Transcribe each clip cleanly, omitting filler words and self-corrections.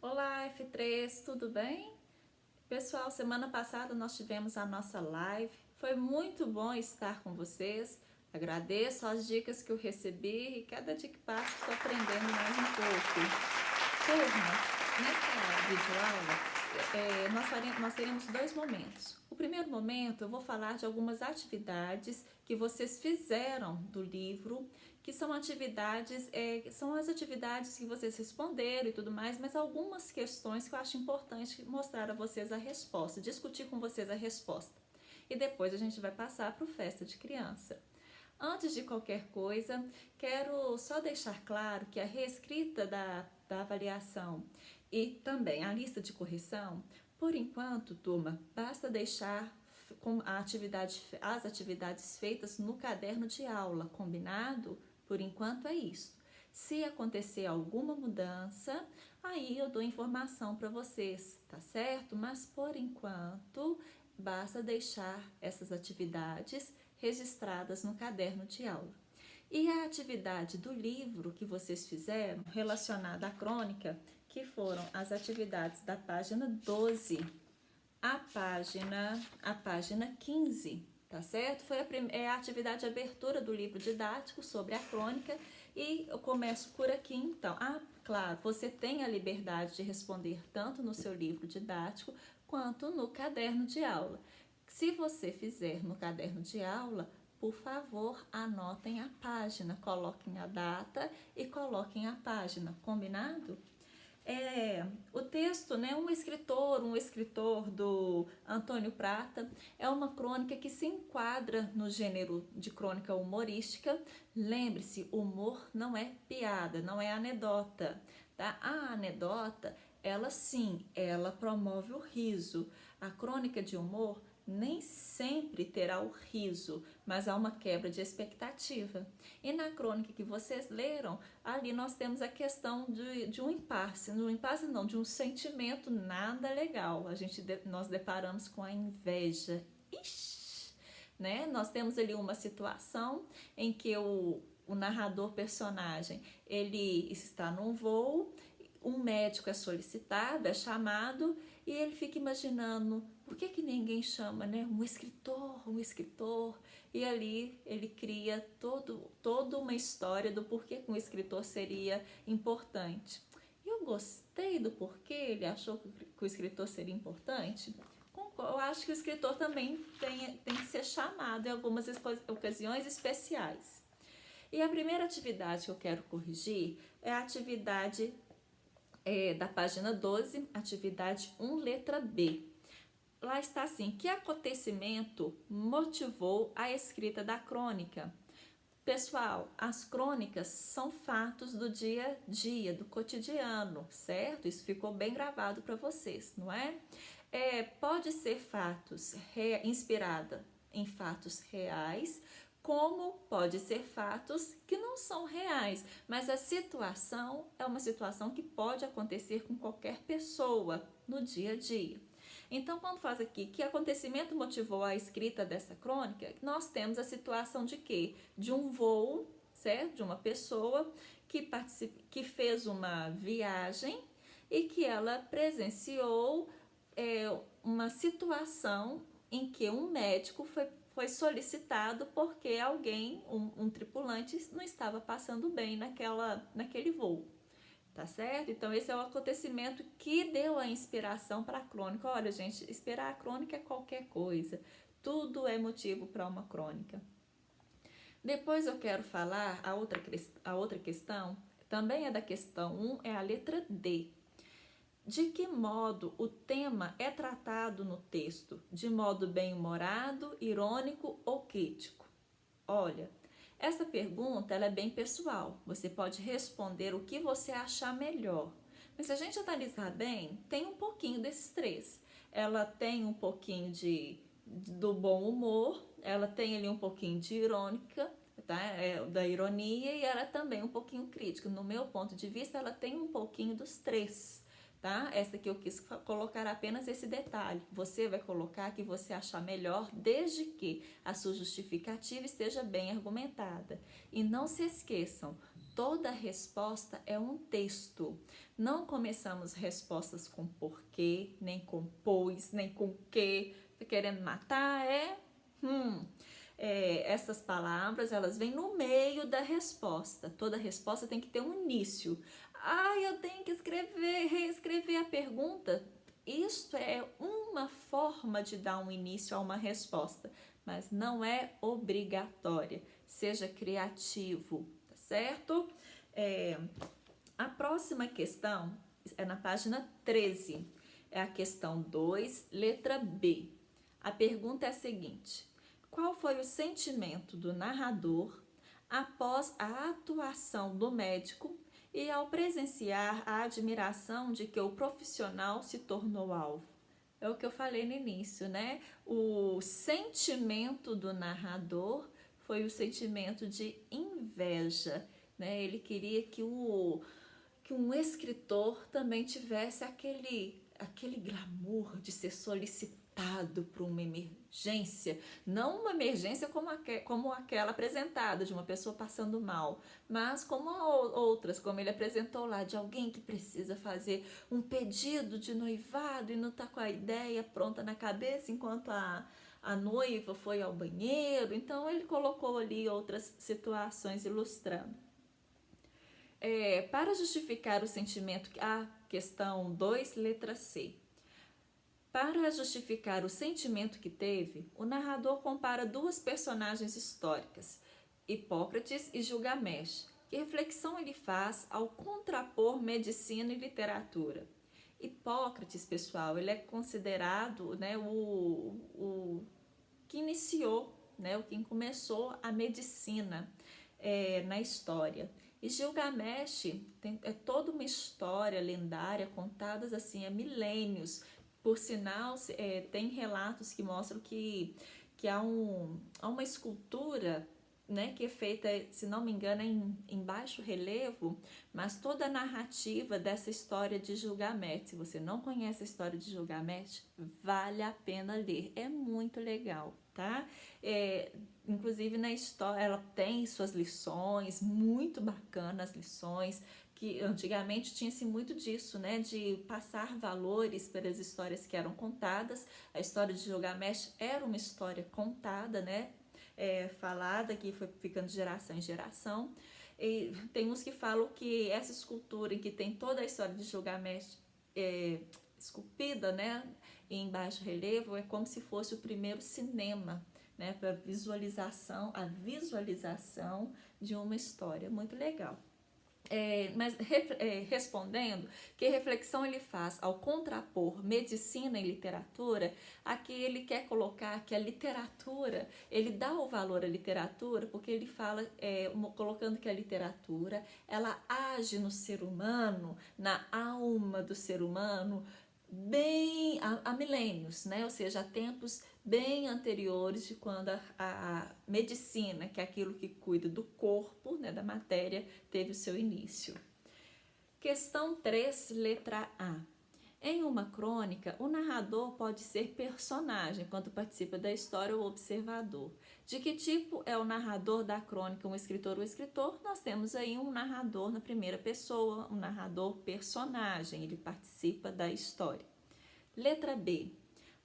Olá, F3, tudo bem? Pessoal, semana passada nós tivemos a nossa live, foi muito bom estar com vocês. Agradeço as dicas que eu recebi e cada dia que passa estou aprendendo mais um pouco. Turma, nessa videoaula nós teremos dois momentos. O primeiro momento eu vou falar de algumas atividades que vocês fizeram do livro, que são atividades, são as atividades que vocês responderam e tudo mais, mas algumas questões que eu acho importante mostrar a vocês a resposta, discutir com vocês a resposta. E depois a gente vai passar para o Festa de Criança. Antes de qualquer coisa, quero só deixar claro que a reescrita da avaliação e também a lista de correção, por enquanto, turma, basta deixar com as atividades feitas no caderno de aula, combinado? Por enquanto é isso. Se acontecer alguma mudança, aí eu dou informação para vocês, tá certo? Mas por enquanto, basta deixar essas atividades registradas no caderno de aula. E a atividade do livro que vocês fizeram relacionada à crônica, que foram as atividades da página 12 à página 15, tá certo? Foi a atividade de abertura do livro didático sobre a crônica e eu começo por aqui então. Claro, você tem a liberdade de responder tanto no seu livro didático quanto no caderno de aula. Se você fizer no caderno de aula, por favor, anotem a página, coloquem a data e coloquem a página, combinado? O texto, né, um escritor do Antônio Prata, é uma crônica que se enquadra no gênero de crônica humorística. Lembre-se, humor não é piada, não é anedota, tá? A anedota, ela sim, ela promove o riso. A crônica de humor nem sempre terá o riso, mas há uma quebra de expectativa. E na crônica que vocês leram, ali nós temos a questão de um impasse, de um sentimento nada legal. Nós deparamos com a inveja. Ixi, né? Nós temos ali uma situação em que o narrador personagem, ele está num voo, um médico é solicitado, é chamado, e ele fica imaginando por que ninguém chama, né? Um escritor, e ali ele cria toda uma história do porquê que um escritor seria importante. E eu gostei do porquê ele achou que o escritor seria importante. Eu acho que o escritor também tem que ser chamado em algumas ocasiões especiais. E a primeira atividade que eu quero corrigir é a atividade da página 12, atividade 1, letra B. Lá está assim: que acontecimento motivou a escrita da crônica? Pessoal, as crônicas são fatos do dia a dia, do cotidiano, certo? Isso ficou bem gravado para vocês, não é? Pode ser inspirada em fatos reais, como pode ser fatos que não são reais, mas a situação é uma situação que pode acontecer com qualquer pessoa no dia a dia. Então, quando faz aqui, que acontecimento motivou a escrita dessa crônica, nós temos a situação de quê? De um voo, certo? De uma pessoa que fez uma viagem e que ela presenciou uma situação em que um médico foi solicitado porque um tripulante não estava passando bem naquele voo. Tá certo? Então, esse é o acontecimento que deu a inspiração para a crônica. Olha, gente, inspirar a crônica é qualquer coisa. Tudo é motivo para uma crônica. Depois eu quero falar a outra questão, também é da questão 1, é a letra D. De que modo o tema é tratado no texto? De modo bem-humorado, irônico ou crítico? Olha, essa pergunta ela é bem pessoal. Você pode responder o que você achar melhor. Mas se a gente analisar bem, tem um pouquinho desses três. Ela tem um pouquinho do bom humor, ela tem ali um pouquinho de irônica, tá? Da ironia, e ela também um pouquinho crítica. No meu ponto de vista, ela tem um pouquinho dos três. Tá? Essa aqui eu quis colocar apenas esse detalhe. Você vai colocar que você achar melhor, desde que a sua justificativa esteja bem argumentada. E não se esqueçam, toda resposta é um texto. Não começamos respostas com porquê, nem com pois, nem com que. Tá querendo matar? Essas palavras, elas vêm no meio da resposta. Toda resposta tem que ter um início. Eu tenho que reescrever a pergunta. Isso é uma forma de dar um início a uma resposta, mas não é obrigatória. Seja criativo, tá certo? A próxima questão é na página 13. É a questão 2, letra B. A pergunta é a seguinte: qual foi o sentimento do narrador após a atuação do médico e ao presenciar a admiração de que o profissional se tornou alvo? É o que eu falei no início, né? O sentimento do narrador foi o sentimento de inveja, né? Ele queria que um escritor também tivesse aquele glamour de ser solicitado para uma emergência, não uma emergência como aquela apresentada de uma pessoa passando mal, mas como outras, como ele apresentou lá, de alguém que precisa fazer um pedido de noivado e não está com a ideia pronta na cabeça enquanto a noiva foi ao banheiro. Então ele colocou ali outras situações ilustrando. Para justificar o sentimento, a questão 2, letra C. Para justificar o sentimento que teve, o narrador compara duas personagens históricas, Hipócrates e Gilgamesh. Que reflexão ele faz ao contrapor medicina e literatura? Hipócrates, pessoal, ele é considerado, né, o que iniciou, né, o que começou a medicina na história. E Gilgamesh é toda uma história lendária contada assim há milênios. Por sinal, tem relatos que mostram que há uma escultura, né, que é feita, se não me engano, em baixo relevo, mas toda a narrativa dessa história de Gilgamesh. Se você não conhece a história de Gilgamesh, vale a pena ler, é muito legal, tá? Inclusive na história ela tem suas lições, muito bacanas lições, que antigamente tinha-se muito disso, né, de passar valores pelas histórias que eram contadas. A história de Gilgamesh era uma história contada, né, falada, que foi ficando de geração em geração. E tem uns que falam que essa escultura em que tem toda a história de Gilgamesh esculpida, né, em baixo relevo, é como se fosse o primeiro cinema, né, para a visualização de uma história. Muito legal. Respondendo, que reflexão ele faz ao contrapor medicina e literatura? Aqui ele quer colocar que a literatura, ele dá o valor à literatura porque ele fala, colocando que a literatura, ela age no ser humano, na alma do ser humano, bem há milênios, né? Ou seja, há tempos bem anteriores de quando a medicina, que é aquilo que cuida do corpo, né, da matéria, teve o seu início. Questão 3, letra A. Em uma crônica, o narrador pode ser personagem quando participa da história ou observador. De que tipo é o narrador da crônica, um escritor ou escritor? Nós temos aí um narrador na primeira pessoa, um narrador personagem, ele participa da história. Letra B.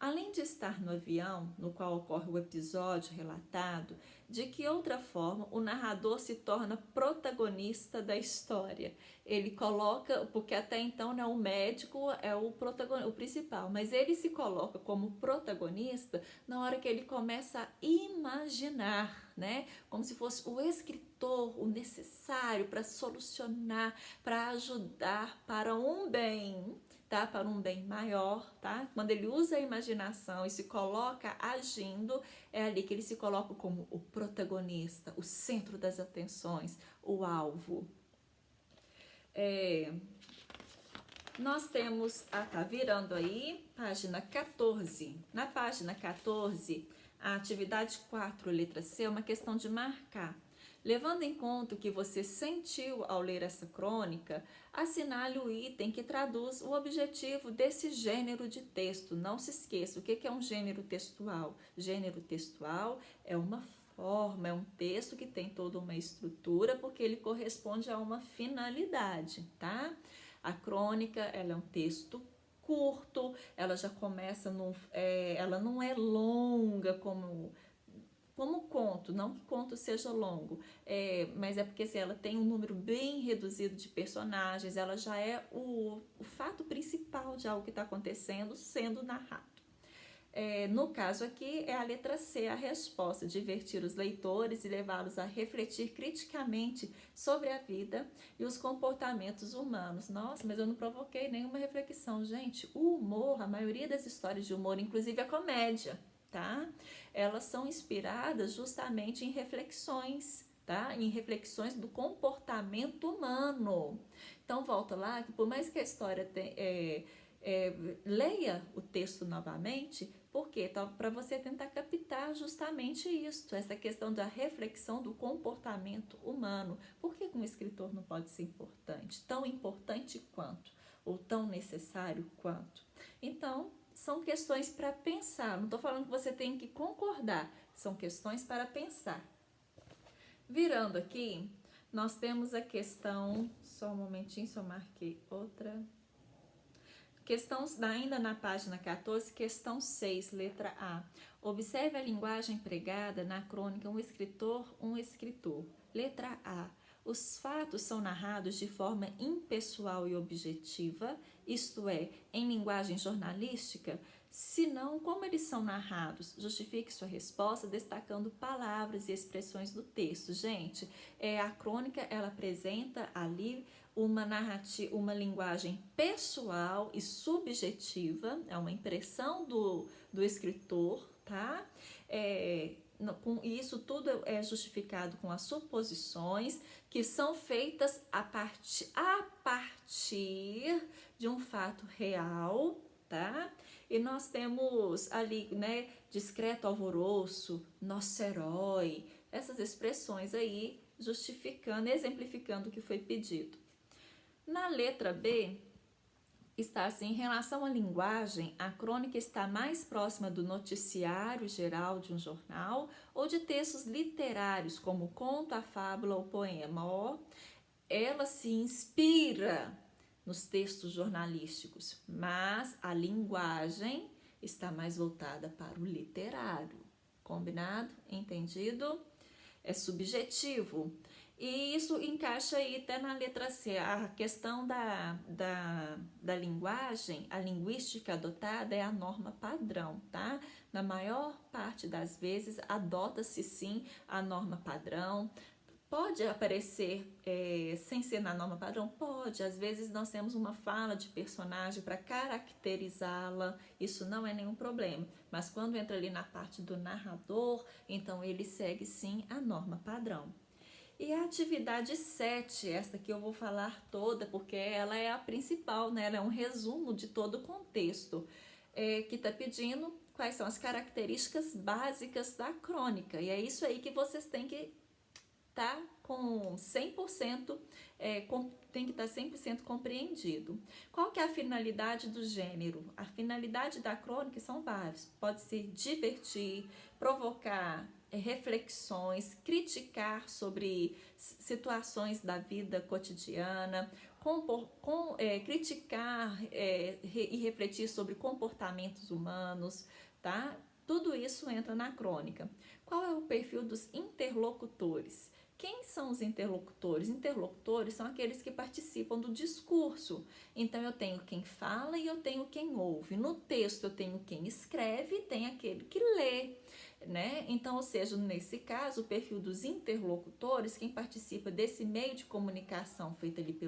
Além de estar no avião, no qual ocorre o episódio relatado, de que outra forma o narrador se torna protagonista da história? Ele coloca, porque até então, né, o médico é o principal, mas ele se coloca como protagonista na hora que ele começa a imaginar, né, como se fosse o escritor, o necessário para solucionar, para ajudar para um bem, tá? Para um bem maior, tá? Quando ele usa a imaginação e se coloca agindo, é ali que ele se coloca como o protagonista, o centro das atenções, o alvo. Nós temos, tá virando aí, página 14. Na página 14, a atividade 4, letra C, é uma questão de marcar. Levando em conta o que você sentiu ao ler essa crônica, assinale o item que traduz o objetivo desse gênero de texto. Não se esqueça, o que é um gênero textual? Gênero textual é uma forma, é um texto que tem toda uma estrutura, porque ele corresponde a uma finalidade, tá? A crônica, ela é um texto curto, ela já começa ela não é longa como conto, não que conto seja longo, mas é porque assim, ela tem um número bem reduzido de personagens, ela já é o fato principal de algo que está acontecendo sendo narrado. No caso aqui, é a letra C, a resposta: divertir os leitores e levá-los a refletir criticamente sobre a vida e os comportamentos humanos. Nossa, mas eu não provoquei nenhuma reflexão. Gente, o humor, a maioria das histórias de humor, inclusive a comédia, tá? Elas são inspiradas justamente em reflexões, tá? Em reflexões do comportamento humano. Então, volta lá, que por mais que a história leia o texto novamente, porque para você tentar captar justamente isso, essa questão da reflexão do comportamento humano. Por que um escritor não pode ser importante? Tão importante quanto, ou tão necessário quanto. Então, são questões para pensar. Não estou falando que você tem que concordar, são questões para pensar. Virando aqui, nós temos a questão, só um momentinho, se eu marquei outra. Questão, ainda na página 14, questão 6, letra A. Observe a linguagem empregada na crônica Um Escritor. Letra A. Os fatos são narrados de forma impessoal e objetiva, isto é, em linguagem jornalística? Se não, como eles são narrados? Justifique sua resposta destacando palavras e expressões do texto. Gente, a crônica, ela apresenta ali uma narrativa, uma linguagem pessoal e subjetiva, é uma impressão do escritor, tá? Com isso tudo é justificado com as suposições que são feitas a partir de um fato real, tá? E nós temos ali, né, discreto alvoroço, nosso herói, essas expressões aí justificando, exemplificando o que foi pedido. Na letra B, está assim: em relação à linguagem, a crônica está mais próxima do noticiário geral de um jornal ou de textos literários, como o conto, a fábula ou poema. Ela se inspira nos textos jornalísticos, mas a linguagem está mais voltada para o literário. Combinado? Entendido? É subjetivo. E isso encaixa aí até na letra C. A questão da linguagem, a linguística adotada é a norma padrão, tá? Na maior parte das vezes, adota-se sim a norma padrão. Pode aparecer sem ser na norma padrão? Pode. Às vezes nós temos uma fala de personagem para caracterizá-la, isso não é nenhum problema. Mas quando entra ali na parte do narrador, então ele segue sim a norma padrão. E a atividade 7, esta que eu vou falar toda, porque ela é a principal, né? Ela é um resumo de todo o contexto, que está pedindo quais são as características básicas da crônica. E é isso aí que vocês têm que estar com 100%, tem que estar 100% compreendido. Qual que é a finalidade do gênero? A finalidade da crônica são várias. Pode ser divertir, provocar reflexões, criticar sobre situações da vida cotidiana, criticar e refletir sobre comportamentos humanos, tá? Tudo isso entra na crônica. Qual é o perfil dos interlocutores? Quem são os interlocutores? Interlocutores são aqueles que participam do discurso. Então, eu tenho quem fala e eu tenho quem ouve. No texto, eu tenho quem escreve e tem aquele que lê, né? Então, ou seja, nesse caso, o perfil dos interlocutores, quem participa desse meio de comunicação feito ali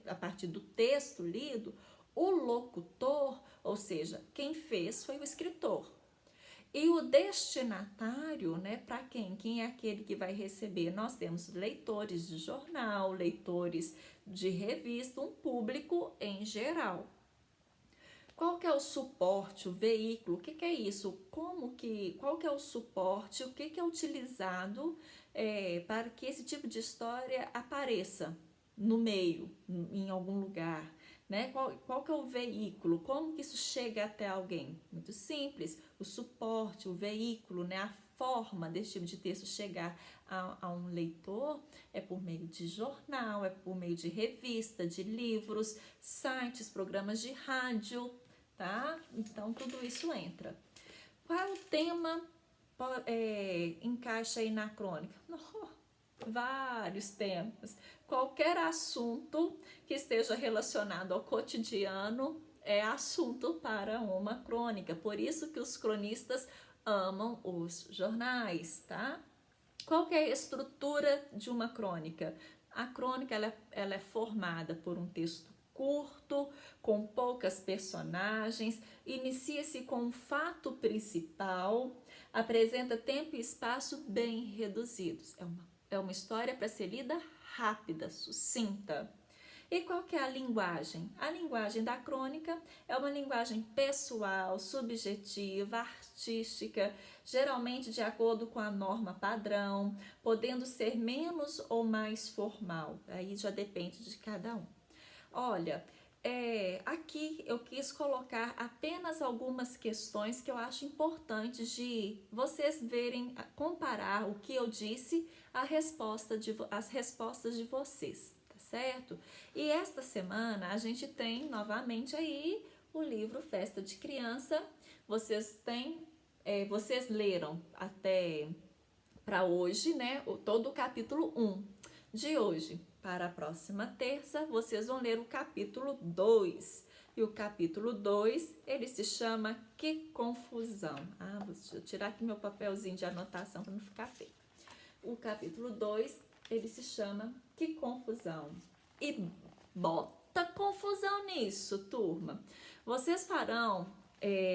a partir do texto lido, o locutor, ou seja, quem fez foi o escritor. E o destinatário, né, para quem? Quem é aquele que vai receber? Nós temos leitores de jornal, leitores de revista, um público em geral. Qual que é o suporte, o veículo? O que é isso? Qual que é o suporte? O que é utilizado para que esse tipo de história apareça no meio, em algum lugar? Né? Qual que é o veículo? Como que isso chega até alguém? Muito simples, o suporte, o veículo, né? A forma desse tipo de texto chegar a um leitor é por meio de jornal, é por meio de revista, de livros, sites, programas de rádio, tá? Então, tudo isso entra. Qual é o tema encaixa aí na crônica? Vários temas. Qualquer assunto que esteja relacionado ao cotidiano é assunto para uma crônica. Por isso que os cronistas amam os jornais, tá? Qual que é a estrutura de uma crônica? A crônica ela é formada por um texto curto, com poucas personagens, inicia-se com um fato principal, apresenta tempo e espaço bem reduzidos. É uma história para ser lida rápida, sucinta. E qual que é a linguagem? A linguagem da crônica é uma linguagem pessoal, subjetiva, artística, geralmente de acordo com a norma padrão, podendo ser menos ou mais formal. Aí já depende de cada um. Olha, aqui eu quis colocar apenas algumas questões que eu acho importantes de vocês verem, comparar o que eu disse às respostas de vocês, tá certo? E esta semana a gente tem novamente aí o livro Festa de Criança. Vocês leram até para hoje, né? Todo o capítulo 1 de hoje. Para a próxima terça, vocês vão ler o capítulo 2. E o capítulo 2, ele se chama Que Confusão. Deixa eu tirar aqui meu papelzinho de anotação para não ficar feio. O capítulo 2, ele se chama Que Confusão. E bota confusão nisso, turma. Vocês farão,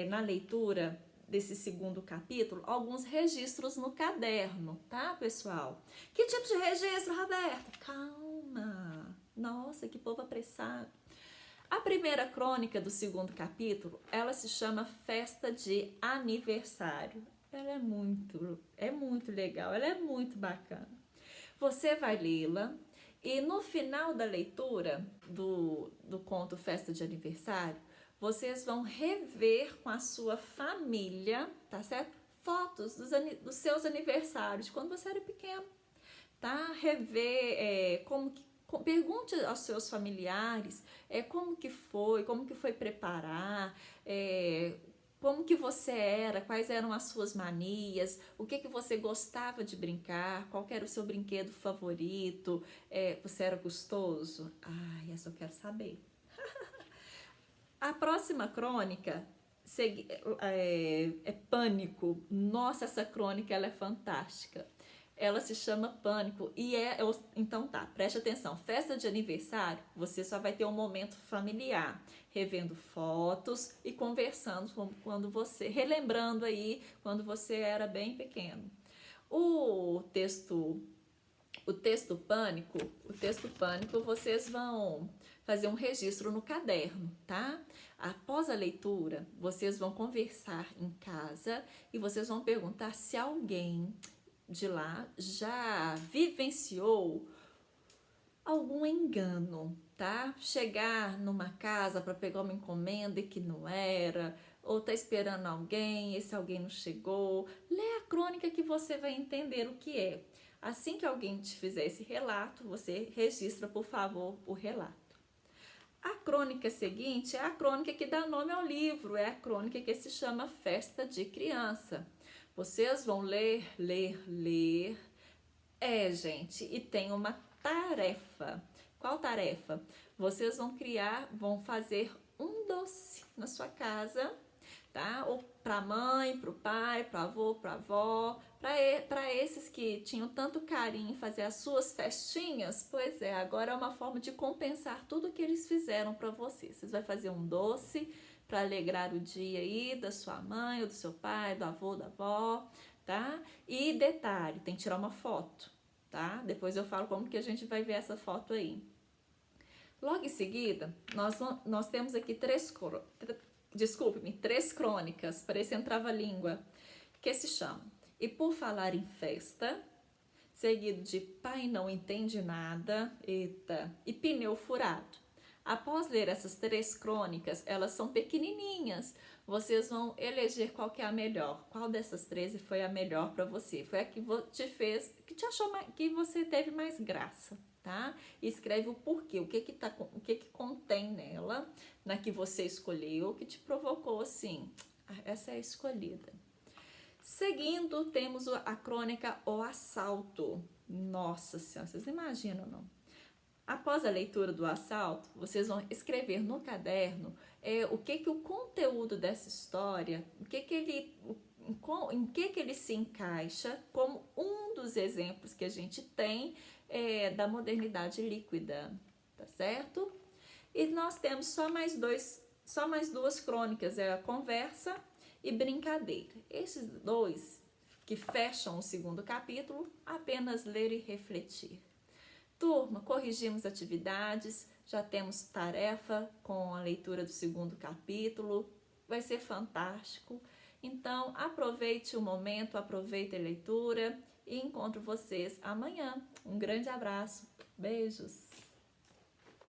na leitura desse segundo capítulo, alguns registros no caderno, tá, pessoal? Que tipo de registro, Roberta? Calma! Nossa, que povo apressado! A primeira crônica do segundo capítulo, ela se chama Festa de Aniversário. Ela é muito legal, ela é muito bacana. Você vai lê-la e no final da leitura do conto Festa de Aniversário, vocês vão rever com a sua família, tá certo? Fotos dos seus aniversários, quando você era pequeno, tá? Rever pergunte aos seus familiares como que foi preparar, como que você era, quais eram as suas manias, o que você gostava de brincar, qual era o seu brinquedo favorito, você era gostoso? Essa eu quero saber. A próxima crônica é Pânico. Nossa, essa crônica ela é fantástica. Ela se chama Pânico e então tá, preste atenção. Festa de aniversário, você só vai ter um momento familiar, revendo fotos e conversando relembrando aí quando você era bem pequeno. O texto Pânico, vocês vão fazer um registro no caderno, tá? Após a leitura, vocês vão conversar em casa e vocês vão perguntar se alguém de lá já vivenciou algum engano, tá? Chegar numa casa para pegar uma encomenda que não era, ou tá esperando alguém, esse alguém não chegou. Lê a crônica que você vai entender o que é. Assim que alguém te fizer esse relato, você registra, por favor, o relato. A crônica seguinte é a crônica que dá nome ao livro, é a crônica que se chama Festa de Criança. Vocês vão ler. Gente, e tem uma tarefa. Qual tarefa? Vocês vão fazer um doce na sua casa, tá? Ou para mãe, para o pai, para avô, para avó, para esses que tinham tanto carinho em fazer as suas festinhas. Pois é, agora é uma forma de compensar tudo que eles fizeram para vocês. Vocês vão fazer um doce para alegrar o dia aí da sua mãe, ou do seu pai, do avô, da avó, tá? E detalhe, tem que tirar uma foto, tá? Depois eu falo como que a gente vai ver essa foto aí. Logo em seguida, nós temos aqui três crônicas, parece um trava-língua, que se chamam E Por Falar em Festa, seguido de Pai Não Entende Nada, e Pneu Furado. Após ler essas 3 crônicas, elas são pequenininhas. Vocês vão eleger qual que é a melhor. Qual dessas 13 foi a melhor para você? Foi a que te fez, que te achou que você teve mais graça, tá? E escreve o porquê, o que que contém nela, na que você escolheu, que te provocou assim, essa é a escolhida. Seguindo, temos a crônica O Assalto. Nossa Senhora, vocês não imaginam, não? Após a leitura do assalto, vocês vão escrever no caderno o que o conteúdo dessa história, em que ele se encaixa como um dos exemplos que a gente tem da modernidade líquida, tá certo? E nós temos só mais 2 crônicas, a conversa e brincadeira. Esses 2 que fecham o 2º capítulo, apenas ler e refletir. Turma, corrigimos atividades, já temos tarefa com a leitura do 2º capítulo, vai ser fantástico. Então, aproveite o momento, aproveite a leitura e encontro vocês amanhã. Um grande abraço, beijos!